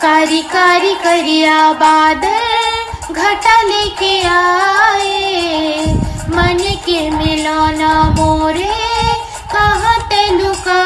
कारी कारी करिया बादल घटा लेके आए, मन के मिलौना मोरे कहाँ ते लुका